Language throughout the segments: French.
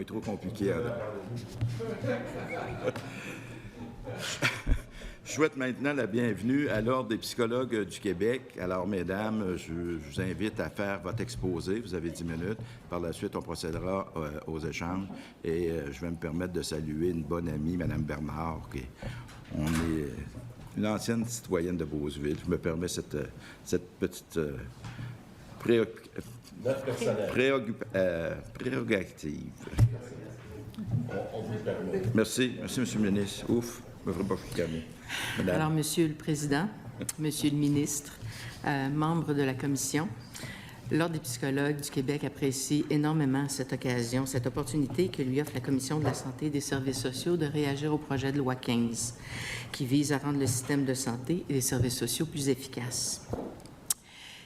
être trop compliqué. Je souhaite maintenant la bienvenue à l'Ordre des psychologues du Québec. Alors, mesdames, je vous invite à faire votre exposé. Vous avez 10 minutes. Par la suite, on procédera aux échanges. Et je vais me permettre de saluer une bonne amie, Mme Bernard, on est une ancienne citoyenne de Beauceville. Je me permets cette petite prérogative. On vous le permet. Merci, M. le ministre. Ouf, je ne me ferai pas chicaner. Alors, Monsieur le Président, Monsieur le ministre, membres de la Commission, l'Ordre des psychologues du Québec apprécie énormément cette occasion, cette opportunité que lui offre la Commission de la santé et des services sociaux de réagir au projet de loi 15, qui vise à rendre le système de santé et les services sociaux plus efficaces.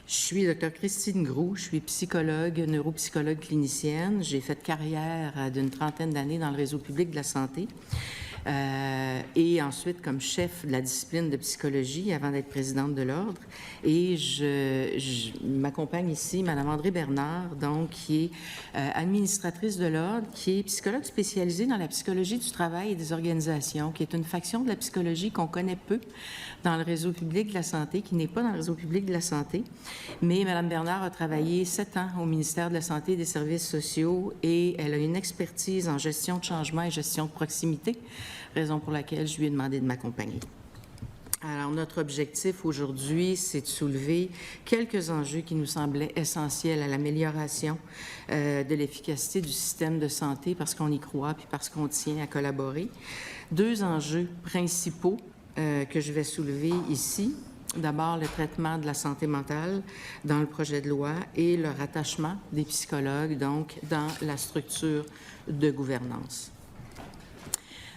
Je suis Dr Christine Groux, je suis psychologue, neuropsychologue clinicienne. J'ai fait carrière d'une trentaine d'années dans le réseau public de la santé et ensuite comme chef de la discipline de psychologie avant d'être présidente de l'Ordre. Et je m'accompagne ici Mme André Bernard, donc, qui est administratrice de l'Ordre, qui est psychologue spécialisée dans la psychologie du travail et des organisations, qui est une faction de la psychologie qu'on connaît peu dans le réseau public de la santé, qui n'est pas dans le réseau public de la santé. Mais Mme Bernard a travaillé 7 ans au ministère de la Santé et des Services sociaux et elle a une expertise en gestion de changement et gestion de proximité, raison pour laquelle je lui ai demandé de m'accompagner. Alors, notre objectif aujourd'hui, c'est de soulever quelques enjeux qui nous semblaient essentiels à l'amélioration de l'efficacité du système de santé parce qu'on y croit puis parce qu'on tient à collaborer. 2 enjeux principaux que je vais soulever ici. D'abord, le traitement de la santé mentale dans le projet de loi et le rattachement des psychologues, donc, dans la structure de gouvernance.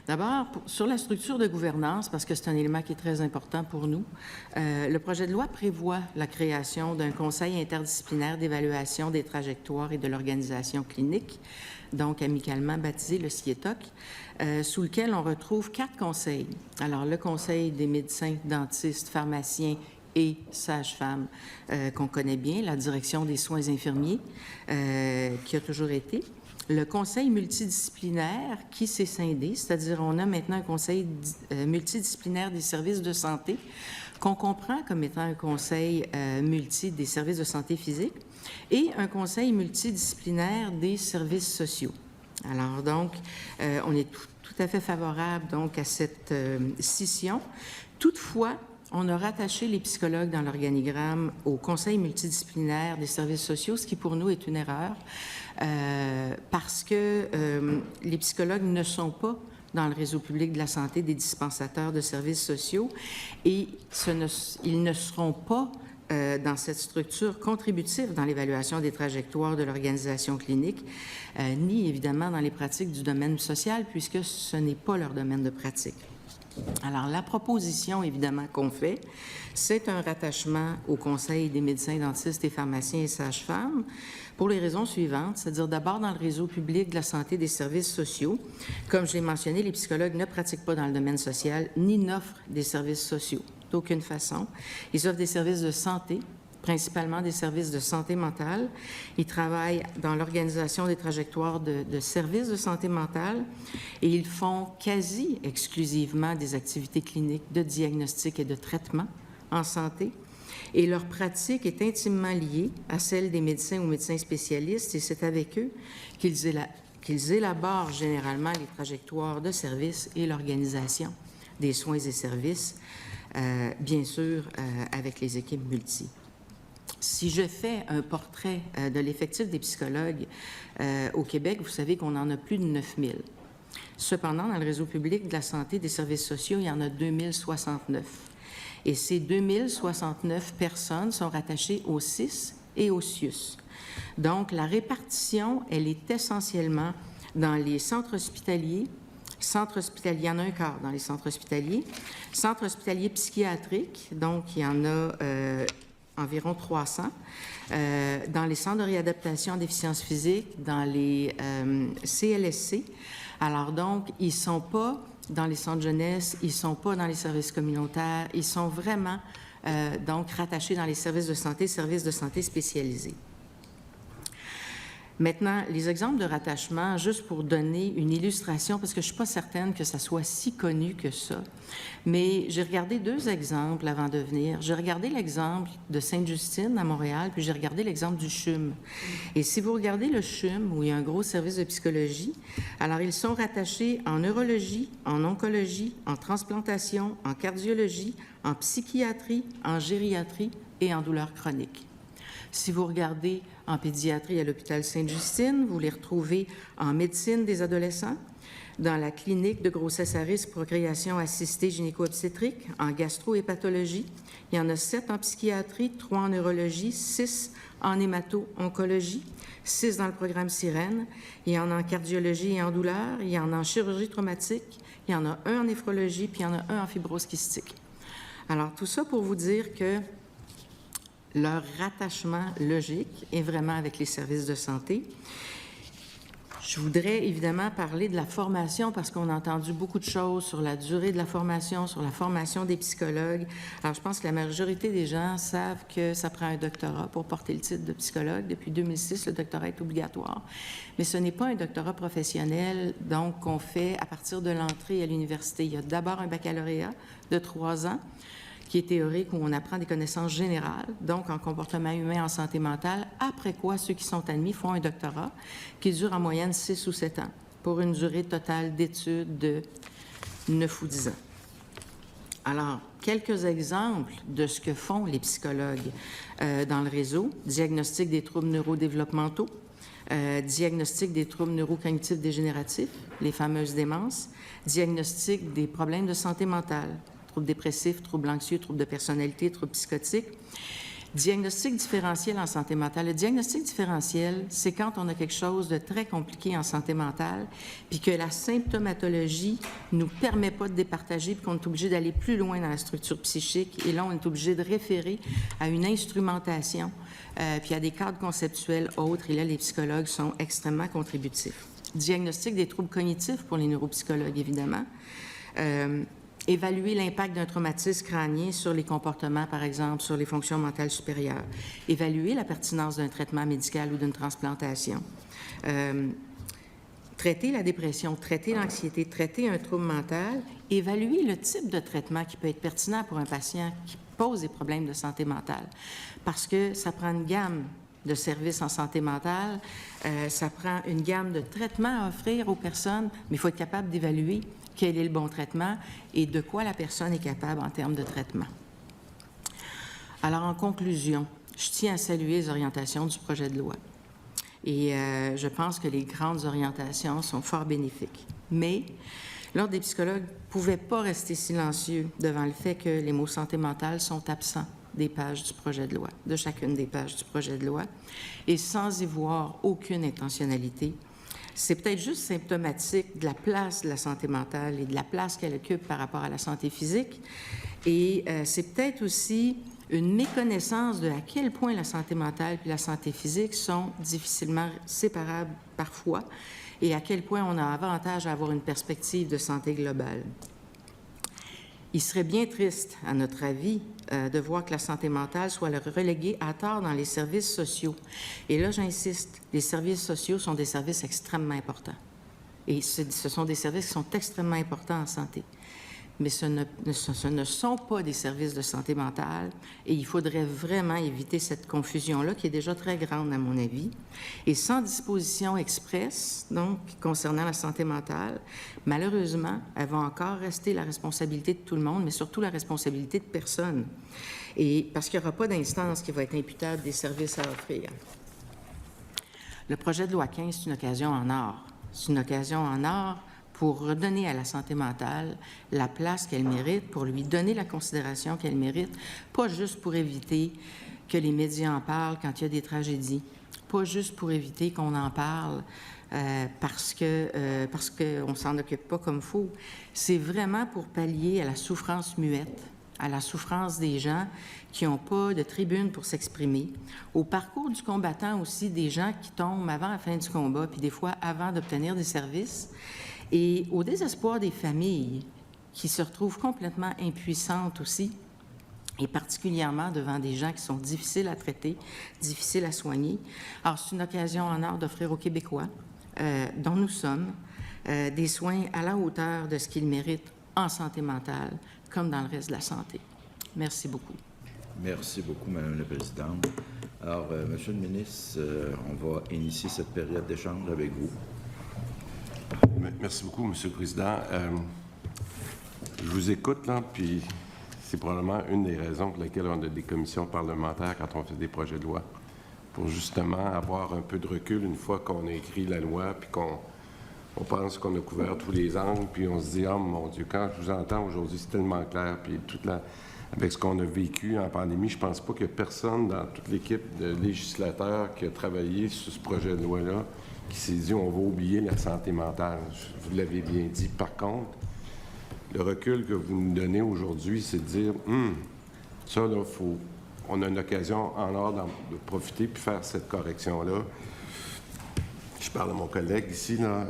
D'abord, sur la structure de gouvernance, parce que c'est un élément qui est très important pour nous, le projet de loi prévoit la création d'un conseil interdisciplinaire d'évaluation des trajectoires et de l'organisation clinique, donc amicalement baptisé le CIETOC, sous lequel on retrouve 4 conseils. Alors, le conseil des médecins, dentistes, pharmaciens et sages-femmes qu'on connaît bien, la direction des soins infirmiers qui a toujours été, le conseil multidisciplinaire qui s'est scindé, c'est-à-dire on a maintenant un conseil multidisciplinaire des services de santé qu'on comprend comme étant un conseil multi des services de santé physique et un conseil multidisciplinaire des services sociaux. Alors donc, on est tout à fait favorable donc à cette scission. Toutefois, on a rattaché les psychologues dans l'organigramme au conseil multidisciplinaire des services sociaux, ce qui pour nous est une erreur parce que les psychologues ne sont pas dans le réseau public de la santé des dispensateurs de services sociaux et ils ne seront pas dans cette structure contributive dans l'évaluation des trajectoires de l'organisation clinique, ni évidemment dans les pratiques du domaine social, puisque ce n'est pas leur domaine de pratique. Alors, la proposition, évidemment, qu'on fait, c'est un rattachement au Conseil des médecins, dentistes et pharmaciens et sages-femmes pour les raisons suivantes, c'est-à-dire d'abord dans le réseau public de la santé des services sociaux. Comme je l'ai mentionné, les psychologues ne pratiquent pas dans le domaine social ni n'offrent des services sociaux d'aucune façon. Ils offrent des services de santé, principalement des services de santé mentale. Ils travaillent dans l'organisation des trajectoires de services de santé mentale et ils font quasi exclusivement des activités cliniques de diagnostic et de traitement en santé. Et leur pratique est intimement liée à celle des médecins ou médecins spécialistes et c'est avec eux qu'ils élaborent généralement les trajectoires de services et l'organisation des soins et services, bien sûr avec les équipes multi. Si je fais un portrait de l'effectif des psychologues au Québec, vous savez qu'on en a plus de 9 000. Cependant, dans le réseau public de la santé et des services sociaux, il y en a 2069. Et ces 2069 personnes sont rattachées au CIS et au CIUS. Donc, la répartition, elle est essentiellement dans les centres hospitaliers. Il y en a un quart dans les centres hospitaliers. Centres hospitaliers psychiatriques, donc il y en a environ 300. Dans les centres de réadaptation en déficience physique, dans les CLSC. Alors donc, ils ne sont pas dans les centres jeunesse, ils ne sont pas dans les services communautaires, ils sont vraiment donc rattachés dans les services de santé spécialisés. Maintenant, les exemples de rattachement, juste pour donner une illustration, parce que je ne suis pas certaine que ça soit si connu que ça, mais j'ai regardé 2 exemples avant de venir. J'ai regardé l'exemple de Sainte-Justine à Montréal, puis j'ai regardé l'exemple du CHUM. Et si vous regardez le CHUM, où il y a un gros service de psychologie, alors ils sont rattachés en neurologie, en oncologie, en transplantation, en cardiologie, en psychiatrie, en gériatrie et en douleurs chroniques. Si vous regardez en pédiatrie à l'hôpital Sainte-Justine, vous les retrouvez en médecine des adolescents, dans la clinique de grossesse à risque procréation assistée gynéco-obstétrique, en gastro-hépatologie. Il y en a 7 en psychiatrie, 3 en neurologie, 6 en hémato-oncologie, 6 dans le programme Sirène. Il y en a en cardiologie et en douleur, il y en a en chirurgie traumatique, il y en a un en néphrologie, puis il y en a un en fibrose kystique. Alors, tout ça pour vous dire que leur rattachement logique est vraiment avec les services de santé. Je voudrais évidemment parler de la formation parce qu'on a entendu beaucoup de choses sur la durée de la formation, sur la formation des psychologues. Alors, je pense que la majorité des gens savent que ça prend un doctorat pour porter le titre de psychologue. Depuis 2006, le doctorat est obligatoire. Mais ce n'est pas un doctorat professionnel, donc, qu'on fait à partir de l'entrée à l'université. Il y a d'abord un baccalauréat de 3 ans qui est théorique, où on apprend des connaissances générales, donc en comportement humain, en santé mentale, après quoi ceux qui sont admis font un doctorat qui dure en moyenne 6 ou 7 ans, pour une durée totale d'études de 9 ou 10 ans. Alors, quelques exemples de ce que font les psychologues dans le réseau. Diagnostic des troubles neurodéveloppementaux, diagnostic des troubles neurocognitifs dégénératifs, les fameuses démences, diagnostic des problèmes de santé mentale, troubles dépressifs, troubles anxieux, troubles de personnalité, troubles psychotiques. Diagnostic différentiel en santé mentale. Le diagnostic différentiel, c'est quand on a quelque chose de très compliqué en santé mentale, puis que la symptomatologie ne nous permet pas de départager, puis qu'on est obligé d'aller plus loin dans la structure psychique. Et là, on est obligé de référer à une instrumentation, puis à des cadres conceptuels autres. Et là, les psychologues sont extrêmement contributifs. Diagnostic des troubles cognitifs pour les neuropsychologues, évidemment. Évaluer l'impact d'un traumatisme crânien sur les comportements, par exemple, sur les fonctions mentales supérieures. Évaluer la pertinence d'un traitement médical ou d'une transplantation. Traiter la dépression, traiter l'anxiété, traiter un trouble mental. Évaluer le type de traitement qui peut être pertinent pour un patient qui pose des problèmes de santé mentale. Parce que ça prend une gamme de services en santé mentale, ça prend une gamme de traitements à offrir aux personnes, mais il faut être capable d'évaluer quel est le bon traitement et de quoi la personne est capable en termes de traitement. Alors, en conclusion, je tiens à saluer les orientations du projet de loi. Et je pense que les grandes orientations sont fort bénéfiques. Mais l'Ordre des psychologues ne pouvait pas rester silencieux devant le fait que les mots santé mentale sont absents des pages du projet de loi, de chacune des pages du projet de loi, et sans y voir aucune intentionnalité. C'est peut-être juste symptomatique de la place de la santé mentale et de la place qu'elle occupe par rapport à la santé physique. Et c'est peut-être aussi une méconnaissance de à quel point la santé mentale et la santé physique sont difficilement séparables parfois et à quel point on a avantage à avoir une perspective de santé globale. Il serait bien triste, à notre avis, de voir que la santé mentale soit reléguée à tort dans les services sociaux. Et là, j'insiste, les services sociaux sont des services extrêmement importants. Et ce sont des services qui sont extrêmement importants en santé. Mais ce ne sont pas des services de santé mentale et il faudrait vraiment éviter cette confusion-là qui est déjà très grande à mon avis. Et sans disposition expresse, donc, concernant la santé mentale, malheureusement, elle va encore rester la responsabilité de tout le monde, mais surtout la responsabilité de personne. Et parce qu'il n'y aura pas d'instance qui va être imputable des services à offrir. Le projet de loi 15, c'est une occasion en or. C'est une occasion en or pour redonner à la santé mentale la place qu'elle mérite, pour lui donner la considération qu'elle mérite, pas juste pour éviter que les médias en parlent quand il y a des tragédies, pas juste pour éviter qu'on en parle parce qu'on ne s'en occupe pas comme il faut. C'est vraiment pour pallier à la souffrance muette, à la souffrance des gens qui n'ont pas de tribune pour s'exprimer, au parcours du combattant aussi, des gens qui tombent avant la fin du combat, puis des fois avant d'obtenir des services, et au désespoir des familles qui se retrouvent complètement impuissantes aussi et particulièrement devant des gens qui sont difficiles à traiter, difficiles à soigner. Alors, c'est une occasion en or d'offrir aux Québécois, dont nous sommes, des soins à la hauteur de ce qu'ils méritent en santé mentale, comme dans le reste de la santé. Merci beaucoup. Merci beaucoup, Madame la Présidente. Alors, Monsieur le ministre, on va initier cette période d'échange avec vous. Merci beaucoup, Monsieur le Président. Je vous écoute, là, puis c'est probablement une des raisons pour lesquelles on a des commissions parlementaires quand on fait des projets de loi, pour justement avoir un peu de recul une fois qu'on a écrit la loi, puis qu'on pense qu'on a couvert tous les angles, puis on se dit « Oh mon Dieu, quand je vous entends aujourd'hui, c'est tellement clair. » Puis avec ce qu'on a vécu en pandémie, je ne pense pas qu'il y a personne dans toute l'équipe de législateurs qui a travaillé sur ce projet de loi-là qui s'est dit « On va oublier la santé mentale. » Vous l'avez bien dit. Par contre, le recul que vous nous donnez aujourd'hui, c'est de dire « Ça, là, on a une occasion en or de profiter puis faire cette correction-là. » Je parle à mon collègue ici, là,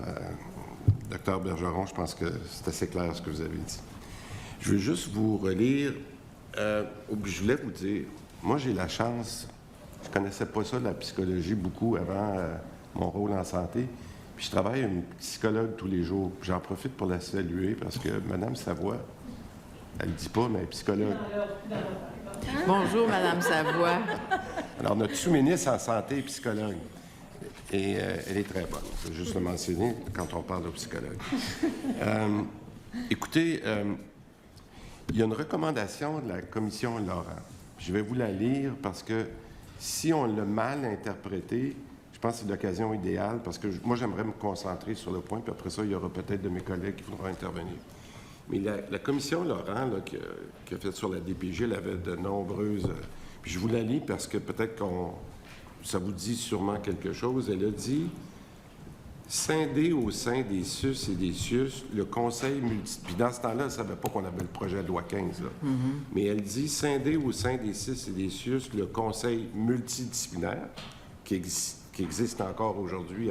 Dr Bergeron, je pense que c'est assez clair ce que vous avez dit. Je veux juste vous relire. Je voulais vous dire, moi, j'ai la chance, je ne connaissais pas ça, la psychologie, beaucoup avant mon rôle en santé. Puis je travaille avec une psychologue tous les jours. J'en profite pour la saluer parce que Mme Savoie, elle ne dit pas, mais elle est psychologue. Bonjour, Madame Savoie. Alors, notre sous-ministre en santé est psychologue. Et elle est très bonne. C'est juste le mentionner quand on parle de psychologue. Écoutez, il y a une recommandation de la commission Laurent. Je vais vous la lire parce que si on l'a mal interprété, je pense que c'est l'occasion idéale parce que moi, j'aimerais me concentrer sur le point, puis après ça, il y aura peut-être de mes collègues qui voudront intervenir. Mais la commission Laurent, là, qui a fait sur la DPJ, elle avait de nombreuses... puis je vous la lis parce que peut-être ça vous dit sûrement quelque chose. Elle a dit « Scinder au sein des SUS et des CIUS le conseil multi... » Puis dans ce temps-là, elle ne savait pas qu'on avait le projet de loi 15, là. Mais elle dit « Scinder au sein des SUS et des CIUS le conseil multidisciplinaire, qui existe encore aujourd'hui,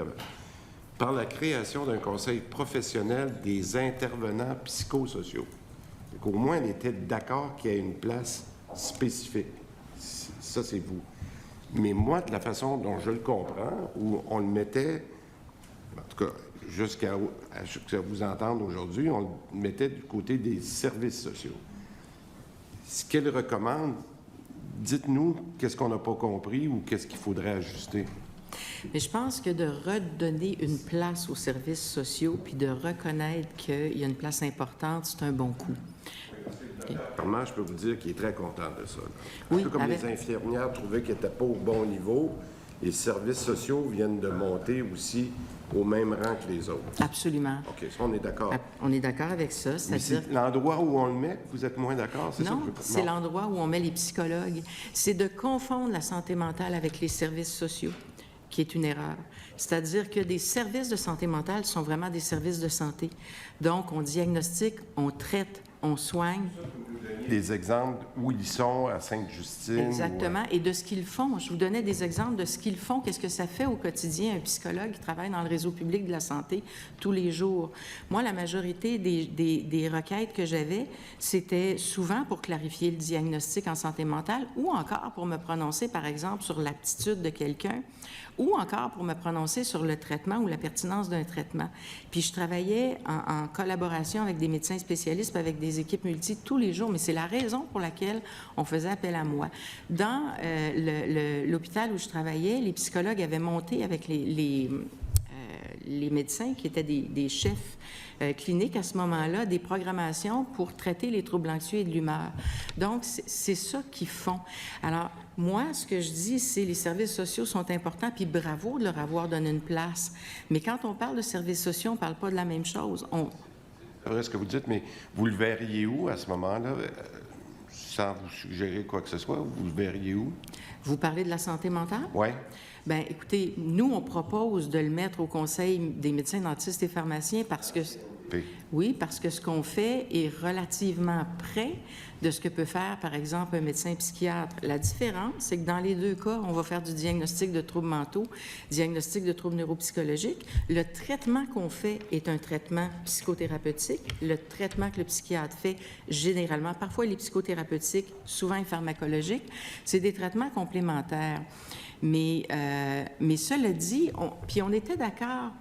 par la création d'un conseil professionnel des intervenants psychosociaux. » Donc, au moins, elle était d'accord qu'il y ait une place spécifique. Ça, c'est vous. Mais moi, de la façon dont je le comprends, où on le mettait, en tout cas, jusqu'à vous entendre aujourd'hui, on le mettait du côté des services sociaux. Ce qu'elle recommande, dites-nous qu'est-ce qu'on n'a pas compris ou qu'est-ce qu'il faudrait ajuster. Mais je pense que de redonner une place aux services sociaux puis de reconnaître qu'il y a une place importante, c'est un bon coup. Vraiment, je peux vous dire qu'il est très content de ça. Oui, un peu comme les infirmières trouvaient qu'ils n'étaient pas au bon niveau, les services sociaux viennent de monter aussi au même rang que les autres. Absolument. OK, ça, on est d'accord. On est d'accord avec ça. Mais c'est l'endroit où on le met, vous êtes moins d'accord? C'est non, ça c'est l'endroit où on met les psychologues. C'est de confondre la santé mentale avec les services sociaux, qui est une erreur. C'est-à-dire que des services de santé mentale sont vraiment des services de santé. Donc, on diagnostique, on traite, on soigne. Des exemples où ils sont à Sainte-Justine. Exactement. Et de ce qu'ils font. Je vous donnais des exemples de ce qu'ils font. Qu'est-ce que ça fait au quotidien, un psychologue qui travaille dans le réseau public de la santé tous les jours. Moi, la majorité des requêtes que j'avais, c'était souvent pour clarifier le diagnostic en santé mentale ou encore pour me prononcer, par exemple, sur l'aptitude de quelqu'un ou encore pour me prononcer sur le traitement ou la pertinence d'un traitement. Puis je travaillais en collaboration avec des médecins spécialistes et avec des équipes multi tous les jours, mais c'est la raison pour laquelle on faisait appel à moi. Dans l'hôpital où je travaillais, les psychologues avaient monté avec les médecins qui étaient des chefs cliniques à ce moment-là, des programmations pour traiter les troubles anxieux et de l'humeur. Donc, c'est ça qu'ils font. Alors, moi, ce que je dis, c'est les services sociaux sont importants, puis bravo de leur avoir donné une place. Mais quand on parle de services sociaux, on ne parle pas de la même chose. C'est vrai ce que vous dites, mais vous le verriez où à ce moment-là? Sans vous suggérer quoi que ce soit, vous le verriez où? Vous parlez de la santé mentale? Oui. Bien, écoutez, nous, on propose de le mettre au Conseil des médecins dentistes et pharmaciens parce que... Oui, parce que ce qu'on fait est relativement près de ce que peut faire, par exemple, un médecin psychiatre. La différence, c'est que dans les deux cas, on va faire du diagnostic de troubles mentaux, diagnostic de troubles neuropsychologiques. Le traitement qu'on fait est un traitement psychothérapeutique. Le traitement que le psychiatre fait, généralement, parfois il est psychothérapeutiques, souvent il est pharmacologique, c'est des traitements complémentaires. Mais cela dit, on était d'accord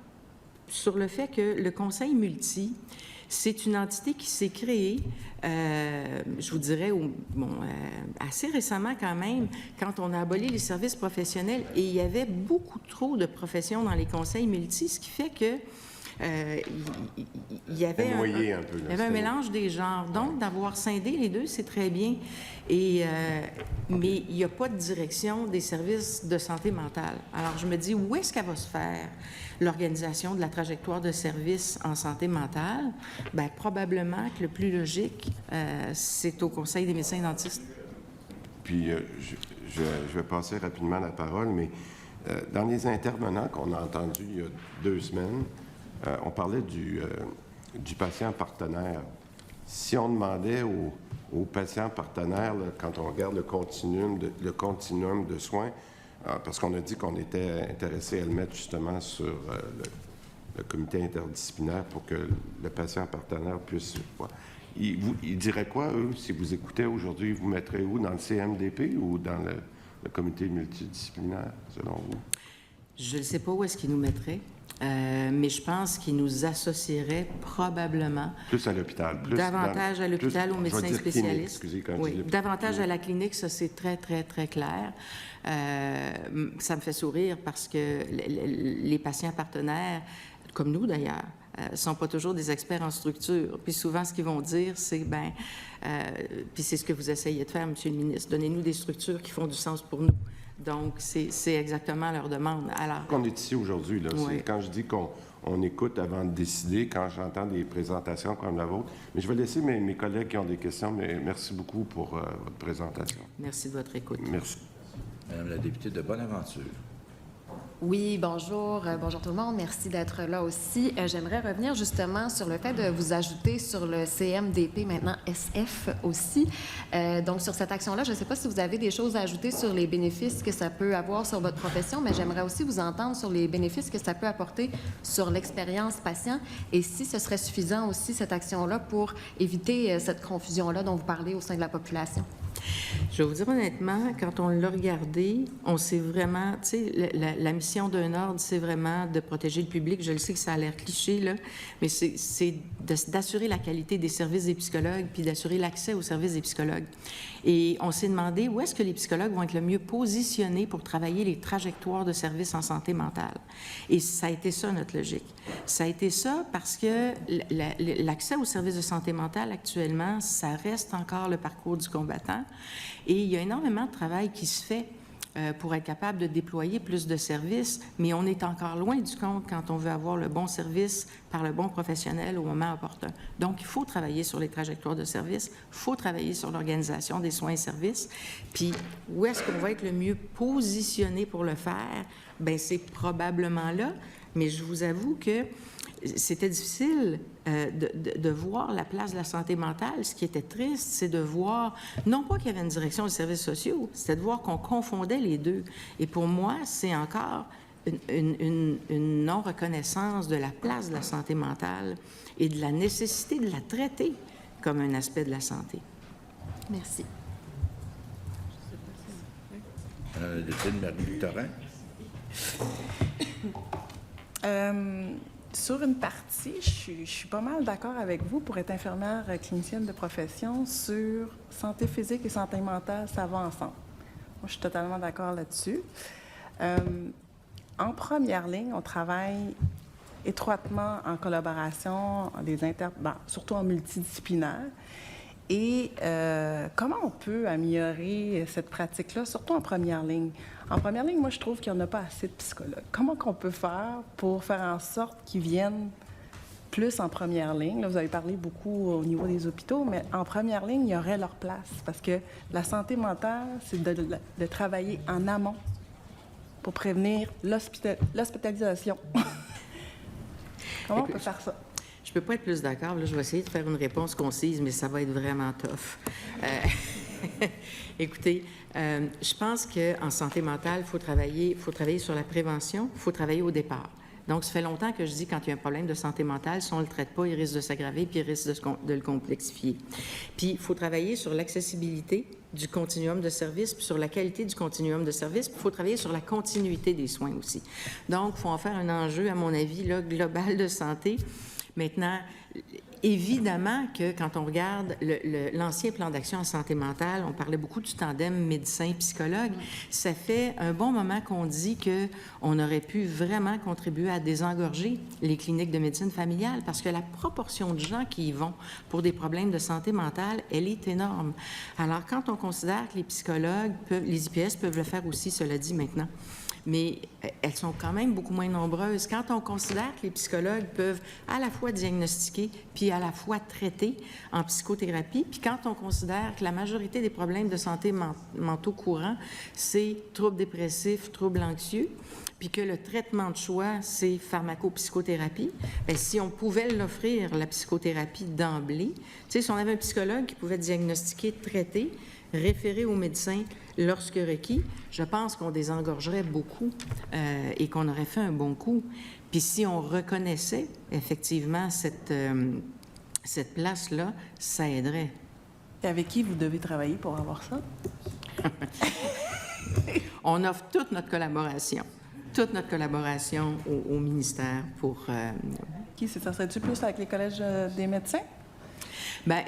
sur le fait que le Conseil multi, c'est une entité qui s'est créée, je vous dirais, assez récemment quand même, quand on a aboli les services professionnels, et il y avait beaucoup trop de professions dans les conseils multi, ce qui fait que il y avait un mélange des genres. Donc, d'avoir scindé les deux, c'est très bien. Mais il n'y a pas de direction des services de santé mentale. Alors, je me dis, où est-ce qu'elle va se faire, l'organisation de la trajectoire de services en santé mentale? Bien, probablement que le plus logique, c'est au Conseil des médecins dentistes. Puis, je vais passer rapidement la parole, mais dans les intervenants qu'on a entendus il y a 2 semaines, on parlait du patient partenaire. Si on demandait aux patients partenaires, là, quand on regarde le continuum de soins, parce qu'on a dit qu'on était intéressé à le mettre justement sur le comité interdisciplinaire pour que le patient partenaire puisse voir. Ils diraient quoi, eux, si vous écoutez aujourd'hui, vous mettrez où, dans le CMDP ou dans le comité multidisciplinaire, selon vous? Je ne sais pas où est-ce qu'ils nous mettraient. Mais je pense qu'il nous associerait probablement plus à l'hôpital, davantage à l'hôpital aux médecins spécialistes. Oui, davantage à la clinique, ça c'est très, très, très clair. Ça me fait sourire parce que les patients partenaires, comme nous d'ailleurs, sont pas toujours des experts en structure. Puis souvent, ce qu'ils vont dire, c'est, puis c'est ce que vous essayez de faire, Monsieur le ministre, donnez-nous des structures qui font du sens pour nous. Donc, c'est exactement leur demande. Alors, qu'on est ici aujourd'hui, là, oui. C'est quand je dis qu'on écoute avant de décider, quand j'entends des présentations comme la vôtre. Mais je vais laisser mes collègues qui ont des questions, mais merci beaucoup pour votre présentation. Merci de votre écoute. Merci. Madame la députée de Bonaventure. Oui, bonjour. Bonjour tout le monde. Merci d'être là aussi. J'aimerais revenir justement sur le fait de vous ajouter sur le CMDP, maintenant SF aussi. Donc, sur cette action-là, je ne sais pas si vous avez des choses à ajouter sur les bénéfices que ça peut avoir sur votre profession, mais j'aimerais aussi vous entendre sur les bénéfices que ça peut apporter sur l'expérience patient et si ce serait suffisant aussi, cette action-là, pour éviter cette confusion-là dont vous parlez au sein de la population. Je vais vous dire honnêtement, quand on l'a regardé, on s'est vraiment, tu sais, la mission d'un ordre, c'est vraiment de protéger le public. Je le sais que ça a l'air cliché, là, mais c'est d'assurer la qualité des services des psychologues puis d'assurer l'accès aux services des psychologues. Et on s'est demandé où est-ce que les psychologues vont être le mieux positionnés pour travailler les trajectoires de services en santé mentale. Et ça a été ça, notre logique. Ça a été ça parce que l'accès aux services de santé mentale, actuellement, ça reste encore le parcours du combattant. Et il y a énormément de travail qui se fait pour être capable de déployer plus de services, mais on est encore loin du compte quand on veut avoir le bon service par le bon professionnel au moment opportun. Donc, il faut travailler sur les trajectoires de services, il faut travailler sur l'organisation des soins et services. Puis, où est-ce qu'on va être le mieux positionné pour le faire? Bien, c'est probablement là, mais je vous avoue que c'était difficile de voir la place de la santé mentale. Ce qui était triste, c'est de voir, non pas qu'il y avait une direction des services sociaux, c'était de voir qu'on confondait les deux. Et pour moi, c'est encore une non-reconnaissance de la place de la santé mentale et de la nécessité de la traiter comme un aspect de la santé. Merci. Madame la députée de Marie-Victorin. Sur une partie, je suis pas mal d'accord avec vous pour être infirmière clinicienne de profession sur santé physique et santé mentale, ça va ensemble. Moi, je suis totalement d'accord là-dessus. En première ligne, on travaille étroitement en collaboration, surtout en multidisciplinaire. Et comment on peut améliorer cette pratique-là, surtout en première ligne? En première ligne, moi, je trouve qu'il n'y en a pas assez de psychologues. Comment qu'on peut faire pour faire en sorte qu'ils viennent plus en première ligne? Là, vous avez parlé beaucoup au niveau des hôpitaux, mais en première ligne, il y aurait leur place. Parce que la santé mentale, c'est de travailler en amont pour prévenir l'hospitalisation. Comment on peut faire ça? Je peux pas être plus d'accord. Là, je vais essayer de faire une réponse concise, mais ça va être vraiment tough. Écoutez, je pense qu'en santé mentale, il faut travailler sur la prévention, il faut travailler au départ. Donc, ça fait longtemps que je dis quand il y a un problème de santé mentale, si on ne le traite pas, il risque de s'aggraver puis il risque de le complexifier. Puis, il faut travailler sur l'accessibilité du continuum de services, puis sur la qualité du continuum de services, puis il faut travailler sur la continuité des soins aussi. Donc, il faut en faire un enjeu, à mon avis, là, global de santé. Maintenant, évidemment que quand on regarde l'ancien plan d'action en santé mentale, on parlait beaucoup du tandem médecin-psychologue. Ça fait un bon moment qu'on dit qu'on aurait pu vraiment contribuer à désengorger les cliniques de médecine familiale parce que la proportion de gens qui y vont pour des problèmes de santé mentale, elle est énorme. Alors, quand on considère que les psychologues, les IPS peuvent le faire aussi, cela dit maintenant, mais elles sont quand même beaucoup moins nombreuses. Quand on considère que les psychologues peuvent à la fois diagnostiquer puis à la fois traiter en psychothérapie, puis quand on considère que la majorité des problèmes de santé mentaux courants, c'est troubles dépressifs, troubles anxieux, puis que le traitement de choix, c'est pharmacopsychothérapie, bien, si on pouvait l'offrir, la psychothérapie d'emblée, tu sais, si on avait un psychologue qui pouvait diagnostiquer, traiter, référer au médecin lorsque requis, je pense qu'on désengorgerait beaucoup et qu'on aurait fait un bon coup. Puis si on reconnaissait effectivement cette place-là, ça aiderait. Et avec qui vous devez travailler pour avoir ça? On offre toute notre collaboration au ministère pour... Qui, ça serait-tu plus avec les collèges des médecins? Bien,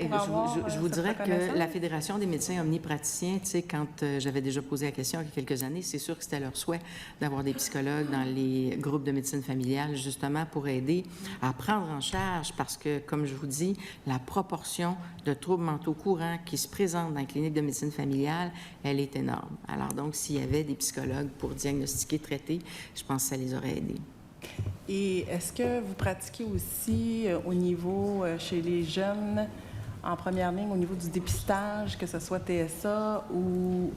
je vous cette dirais que reconnaissance? la Fédération des médecins omnipraticiens, tu sais, quand j'avais déjà posé la question il y a quelques années, c'est sûr que c'était leur souhait d'avoir des psychologues dans les groupes de médecine familiale, justement pour aider à prendre en charge, parce que, comme je vous dis, la proportion de troubles mentaux courants qui se présentent dans les cliniques de médecine familiale, elle est énorme. Alors donc, s'il y avait des psychologues pour diagnostiquer, traiter, je pense que ça les aurait aidés. Et est-ce que vous pratiquez aussi au niveau, chez les jeunes, en première ligne, au niveau du dépistage, que ce soit TSA ou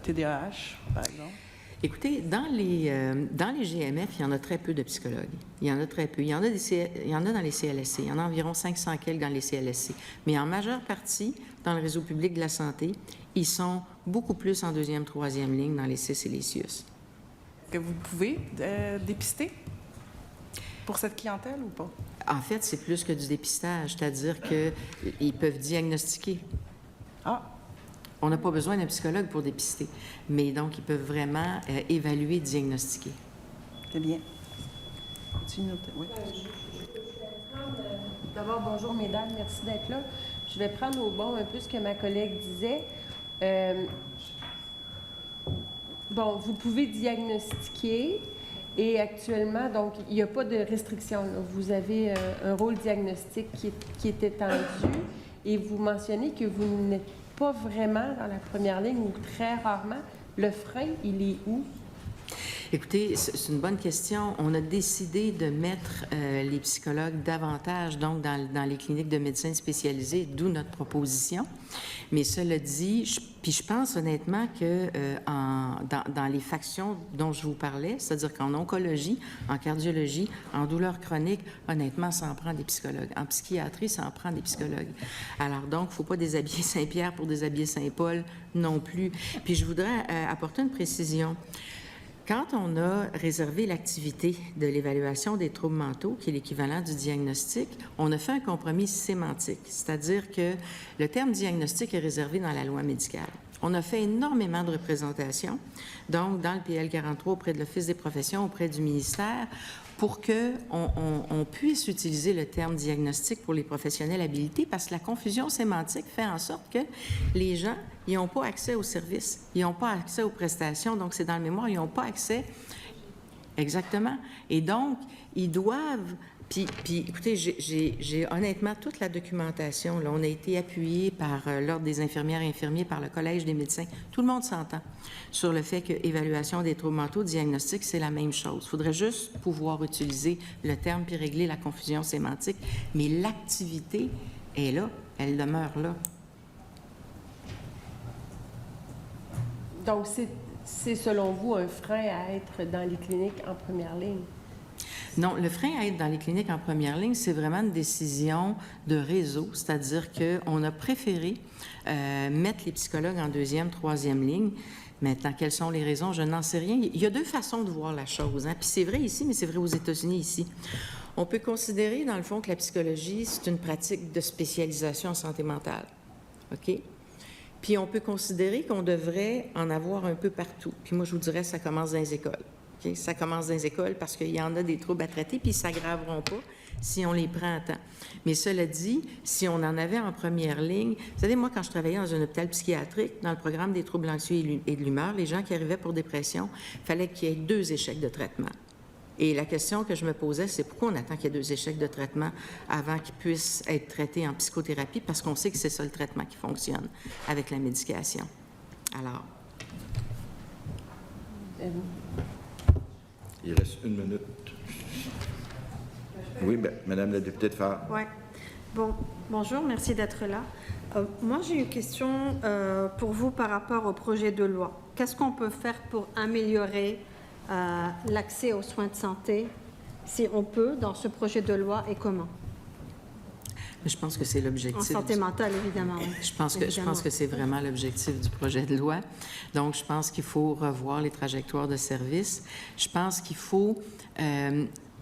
TDAH, par exemple? Écoutez, dans les GMF, il y en a très peu de psychologues. Il y en a très peu. Il y en a dans les CLSC. Il y en a environ 500 quelques dans les CLSC. Mais en majeure partie, dans le réseau public de la santé, ils sont beaucoup plus en deuxième, troisième ligne dans les CIS et les CIUS. Que vous pouvez dépister pour cette clientèle ou pas? En fait, c'est plus que du dépistage, c'est-à-dire qu'ils peuvent diagnostiquer. Ah! On n'a pas besoin d'un psychologue pour dépister, mais donc ils peuvent vraiment évaluer, diagnostiquer. C'est bien. Continue. Oui. D'abord, bonjour mesdames, merci d'être là. Je vais prendre au bon un peu ce que ma collègue disait. Bon, vous pouvez diagnostiquer et actuellement, donc, il n'y a pas de restriction. Là. Vous avez un rôle diagnostique qui est étendu et vous mentionnez que vous n'êtes pas vraiment dans la première ligne ou très rarement. Le frein, il est où? Écoutez, c'est une bonne question. On a décidé de mettre les psychologues davantage donc dans les cliniques de médecine spécialisés, d'où notre proposition. Mais cela dit, je pense honnêtement que dans les factions dont je vous parlais, c'est-à-dire qu'en oncologie, en cardiologie, en douleurs chroniques, honnêtement, ça en prend des psychologues. En psychiatrie, ça en prend des psychologues. Alors donc, il ne faut pas déshabiller Saint-Pierre pour déshabiller Saint-Paul non plus. Puis je voudrais apporter une précision. Quand on a réservé l'activité de l'évaluation des troubles mentaux, qui est l'équivalent du diagnostic, on a fait un compromis sémantique, c'est-à-dire que le terme diagnostic est réservé dans la loi médicale. On a fait énormément de représentations, donc dans le PL 43 auprès de l'Office des professions, auprès du ministère, pour qu'on puisse utiliser le terme diagnostic pour les professionnels habilités, parce que la confusion sémantique fait en sorte que les gens, ils n'ont pas accès aux services, ils n'ont pas accès aux prestations, donc c'est dans le mémoire, ils n'ont pas accès exactement. Et donc, ils doivent... Puis écoutez, j'ai honnêtement toute la documentation. Là, on a été appuyé par l'Ordre des infirmières et infirmiers, par le Collège des médecins. Tout le monde s'entend sur le fait que évaluation des troubles mentaux, diagnostic, c'est la même chose. Il faudrait juste pouvoir utiliser le terme puis régler la confusion sémantique. Mais l'activité est là, elle demeure là. Donc, c'est selon vous un frein à être dans les cliniques en première ligne? Non, le frein à être dans les cliniques en première ligne, c'est vraiment une décision de réseau, c'est-à-dire qu'on a préféré mettre les psychologues en deuxième, troisième ligne. Maintenant, quelles sont les raisons? Je n'en sais rien. Il y a deux façons de voir la chose, hein? Puis c'est vrai ici, mais c'est vrai aux États-Unis ici. On peut considérer, dans le fond, que la psychologie, c'est une pratique de spécialisation en santé mentale. OK? Puis on peut considérer qu'on devrait en avoir un peu partout. Puis moi, je vous dirais, ça commence dans les écoles. Okay? Ça commence dans les écoles parce qu'il y en a des troubles à traiter, puis ils ne s'aggraveront pas si on les prend à temps. Mais cela dit, si on en avait en première ligne, vous savez, moi, quand je travaillais dans un hôpital psychiatrique, dans le programme des troubles anxieux et de l'humeur, les gens qui arrivaient pour dépression, il fallait qu'il y ait 2 échecs de traitement. Et la question que je me posais, c'est pourquoi on attend qu'il y ait 2 échecs de traitement avant qu'ils puissent être traités en psychothérapie, parce qu'on sait que c'est ça le traitement qui fonctionne avec la médication. Alors... Il reste 1 minute. Oui, bien, Madame la députée de Phares. Oui. Bon, bonjour, merci d'être là. Moi, j'ai une question pour vous par rapport au projet de loi. Qu'est-ce qu'on peut faire pour améliorer l'accès aux soins de santé, si on peut, dans ce projet de loi et comment? Je pense que c'est l'objectif. En santé mentale, évidemment. Oui. Je pense que c'est vraiment l'objectif du projet de loi. Donc, je pense qu'il faut revoir les trajectoires de service. Je pense qu'il faut...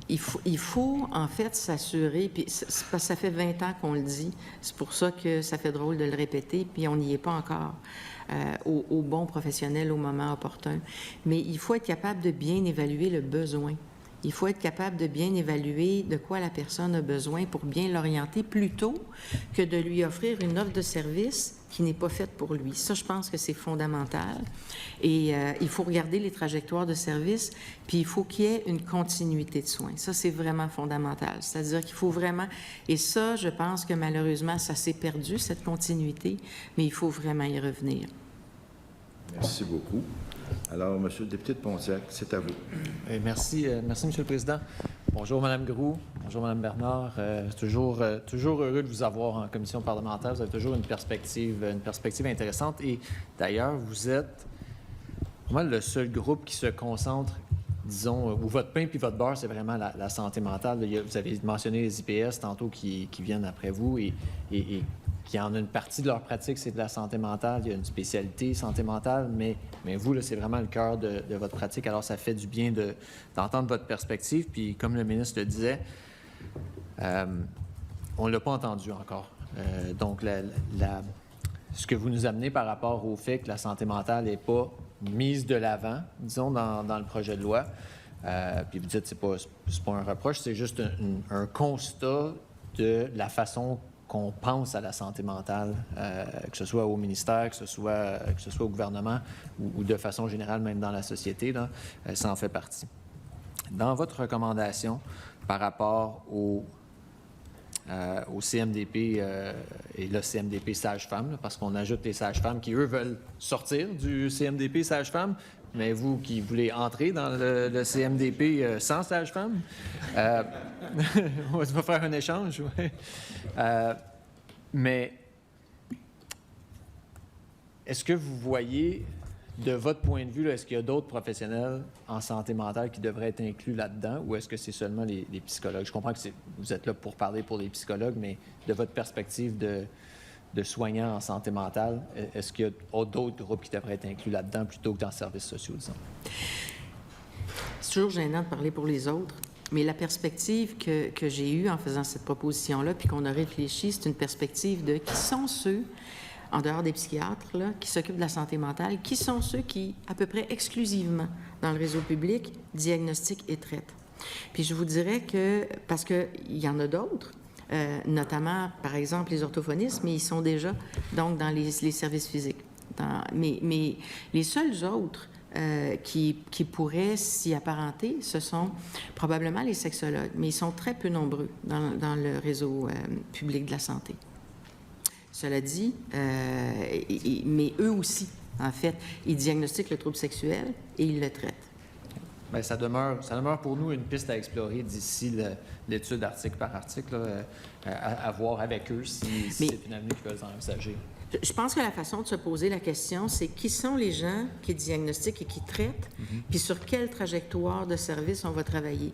Il faut, en fait, s'assurer, puis ça fait 20 ans qu'on le dit, c'est pour ça que ça fait drôle de le répéter, puis on n'y est pas encore au bon professionnel au moment opportun. Mais il faut être capable de bien évaluer le besoin. Il faut être capable de bien évaluer de quoi la personne a besoin pour bien l'orienter plutôt que de lui offrir une offre de service qui n'est pas faite pour lui. Ça, je pense que c'est fondamental. Et il faut regarder les trajectoires de service, puis il faut qu'il y ait une continuité de soins. Ça, c'est vraiment fondamental. C'est-à-dire qu'il faut vraiment... Et ça, je pense que malheureusement, ça s'est perdu, cette continuité, mais il faut vraiment y revenir. Merci beaucoup. Alors, Monsieur le député de Pontiac, c'est à vous. Merci, Monsieur le Président. Bonjour, Mme Groux. Bonjour, Mme Bernard. Toujours heureux de vous avoir en commission parlementaire. Vous avez toujours une perspective intéressante. Et d'ailleurs, vous êtes vraiment le seul groupe qui se concentre, disons, où votre pain puis votre beurre, c'est vraiment la santé mentale. Vous avez mentionné les IPS tantôt qui viennent après vous et qui en a une partie de leur pratique, c'est de la santé mentale. Il y a une spécialité santé mentale, mais vous, là, c'est vraiment le cœur de votre pratique. Alors, ça fait du bien d'entendre votre perspective. Puis, comme le ministre le disait, on ne l'a pas entendu encore. Donc, ce que vous nous amenez par rapport au fait que la santé mentale n'est pas mise de l'avant, disons, dans le projet de loi, puis vous dites que c'est pas un reproche, c'est juste un constat de la façon qu'on pense à la santé mentale, que ce soit au ministère, que ce soit au gouvernement ou de façon générale, même dans la société, là, ça en fait partie. Dans votre recommandation par rapport au CMDP et le CMDP sage-femme, parce qu'on ajoute les sages-femmes qui, eux, veulent sortir du CMDP sage-femme, mais vous qui voulez entrer dans le CMDP sans sage-femme, on va faire un échange. Ouais. Mais est-ce que vous voyez, de votre point de vue, là, est-ce qu'il y a d'autres professionnels en santé mentale qui devraient être inclus là-dedans, ou est-ce que c'est seulement les psychologues? Je comprends que vous êtes là pour parler pour les psychologues, mais de votre perspective de soignants en santé mentale, est-ce qu'il y a d'autres groupes qui devraient être inclus là-dedans plutôt que dans les services sociaux, disons? C'est toujours gênant de parler pour les autres, mais la perspective que j'ai eue en faisant cette proposition-là, puis qu'on a réfléchi, c'est une perspective de qui sont ceux, en dehors des psychiatres, là, qui s'occupent de la santé mentale, qui sont ceux qui, à peu près exclusivement dans le réseau public, diagnostiquent et traitent. Puis je vous dirais que, parce qu'il y en a d'autres, notamment, par exemple, les orthophonistes, mais ils sont déjà donc dans les services physiques. Mais les seuls autres qui pourraient s'y apparenter, ce sont probablement les sexologues, mais ils sont très peu nombreux dans le réseau public de la santé. Cela dit, mais eux aussi, en fait, ils diagnostiquent le trouble sexuel et ils le traitent. Bien, ça demeure pour nous une piste à explorer d'ici l'étude article par article, à voir avec eux si c'est une avenue qu'ils veulent envisager. Je pense que la façon de se poser la question, c'est qui sont les gens qui diagnostiquent et qui traitent, puis sur quelle trajectoire de service on va travailler.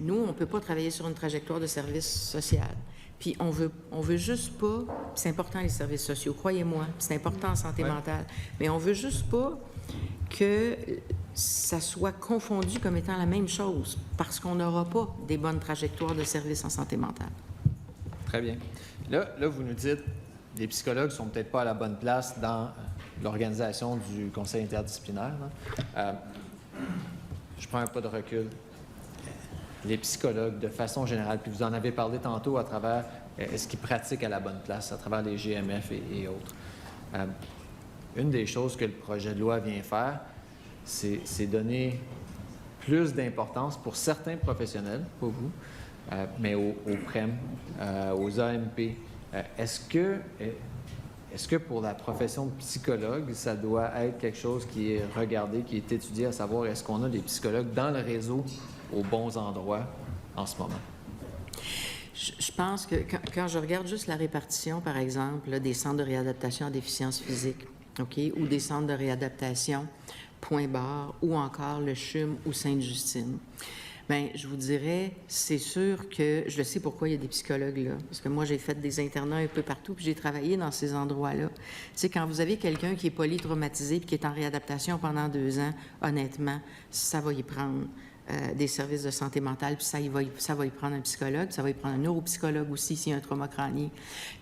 nous, on ne peut pas travailler sur une trajectoire de service social. Puis on veut juste pas, c'est important les services sociaux, croyez-moi, c'est important en santé mentale, mais on veut juste pas que ça soit confondu comme étant la même chose, parce qu'on n'aura pas des bonnes trajectoires de services en santé mentale. Très bien. Là, vous nous dites, les psychologues ne sont peut-être pas à la bonne place dans l'organisation du conseil interdisciplinaire. Je prends un pas de recul. Les psychologues, de façon générale, puis vous en avez parlé tantôt à travers ce qu'ils pratiquent à la bonne place, à travers les GMF et autres. Une des choses que le projet de loi vient faire, c'est donner plus d'importance pour certains professionnels, pas vous, mais aux PREM, aux AMP. Est-ce que pour la profession de psychologue, ça doit être quelque chose qui est regardé, qui est étudié, à savoir est-ce qu'on a des psychologues dans le réseau aux bons endroits en ce moment? Je pense que quand je regarde juste la répartition, par exemple, là, des centres de réadaptation à déficience physique, OK, ou des centres de réadaptation Point-Barre, ou encore le CHUM ou Sainte-Justine, bien, je vous dirais, c'est sûr que je sais pourquoi il y a des psychologues là. Parce que moi, j'ai fait des internats un peu partout, puis j'ai travaillé dans ces endroits-là. Tu sais, quand vous avez quelqu'un qui est polytraumatisé puis qui est en réadaptation pendant 2 ans, honnêtement, ça va y prendre des services de santé mentale, puis ça va y prendre un psychologue, ça va y prendre un neuropsychologue aussi s'il y a un trauma crânien.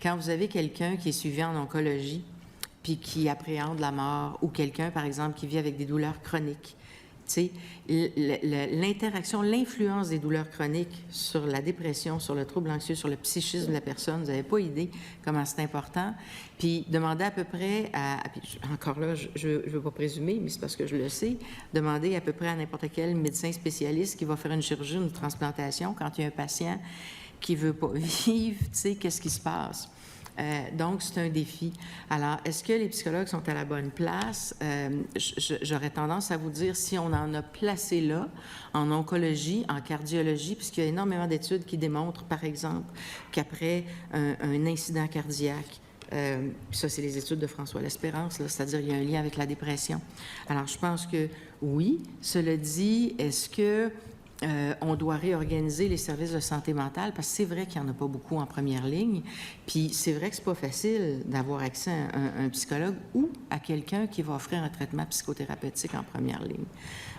Quand vous avez quelqu'un qui est suivi en oncologie, puis qui appréhende la mort, ou quelqu'un, par exemple, qui vit avec des douleurs chroniques, tu sais, l'interaction, l'influence des douleurs chroniques sur la dépression, sur le trouble anxieux, sur le psychisme de la personne, vous n'avez pas idée comment c'est important. Puis demander à peu près encore là, je ne veux pas présumer, mais c'est parce que je le sais, demander à peu près à n'importe quel médecin spécialiste qui va faire une chirurgie, une transplantation, quand il y a un patient qui ne veut pas vivre, tu sais, qu'est-ce qui se passe? Donc, c'est un défi. Alors, est-ce que les psychologues sont à la bonne place? J'aurais tendance à vous dire, si on en a placé là, en oncologie, en cardiologie, puisqu'il y a énormément d'études qui démontrent, par exemple, qu'après un incident cardiaque, ça, c'est les études de François L'Espérance, c'est-à-dire il y a un lien avec la dépression. Alors, je pense que oui. Cela dit, est-ce que on doit réorganiser les services de santé mentale, parce que c'est vrai qu'il n'y en a pas beaucoup en première ligne, puis c'est vrai que c'est pas facile d'avoir accès à un psychologue ou à quelqu'un qui va offrir un traitement psychothérapeutique en première ligne.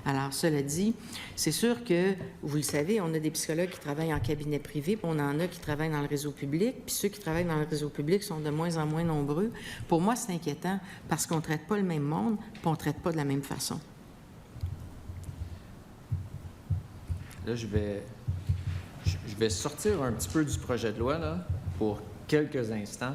Alors, cela dit, c'est sûr que, vous le savez, on a des psychologues qui travaillent en cabinet privé, puis on en a qui travaillent dans le réseau public, puis ceux qui travaillent dans le réseau public sont de moins en moins nombreux. Pour moi, c'est inquiétant, parce qu'on ne traite pas le même monde, puis on ne traite pas de la même façon. Là, je vais sortir un petit peu du projet de loi là, pour quelques instants,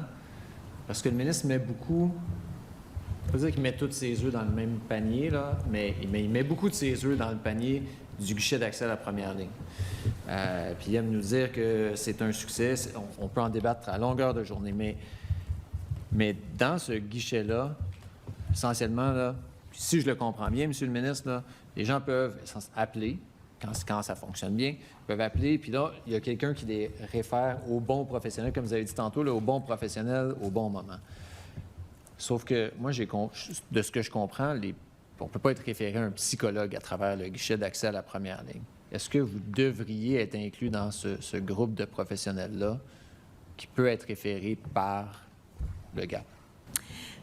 parce que le ministre met beaucoup, je ne veux pas dire qu'il met tous ses œufs dans le même panier, là, mais il met beaucoup de ses œufs dans le panier du guichet d'accès à la première ligne. Puis il aime nous dire que c'est un succès, on peut en débattre à longueur de journée, mais dans ce guichet-là, essentiellement, là, si je le comprends bien, M. le ministre, là, les gens peuvent appeler, quand ça fonctionne bien, ils peuvent appeler, puis là, il y a quelqu'un qui les réfère au bon professionnel, comme vous avez dit tantôt, là, au bon professionnel, au bon moment. Sauf que moi, de ce que je comprends, on ne peut pas être référé à un psychologue à travers le guichet d'accès à la première ligne. Est-ce que vous devriez être inclus dans ce groupe de professionnels-là qui peut être référé par le GAP?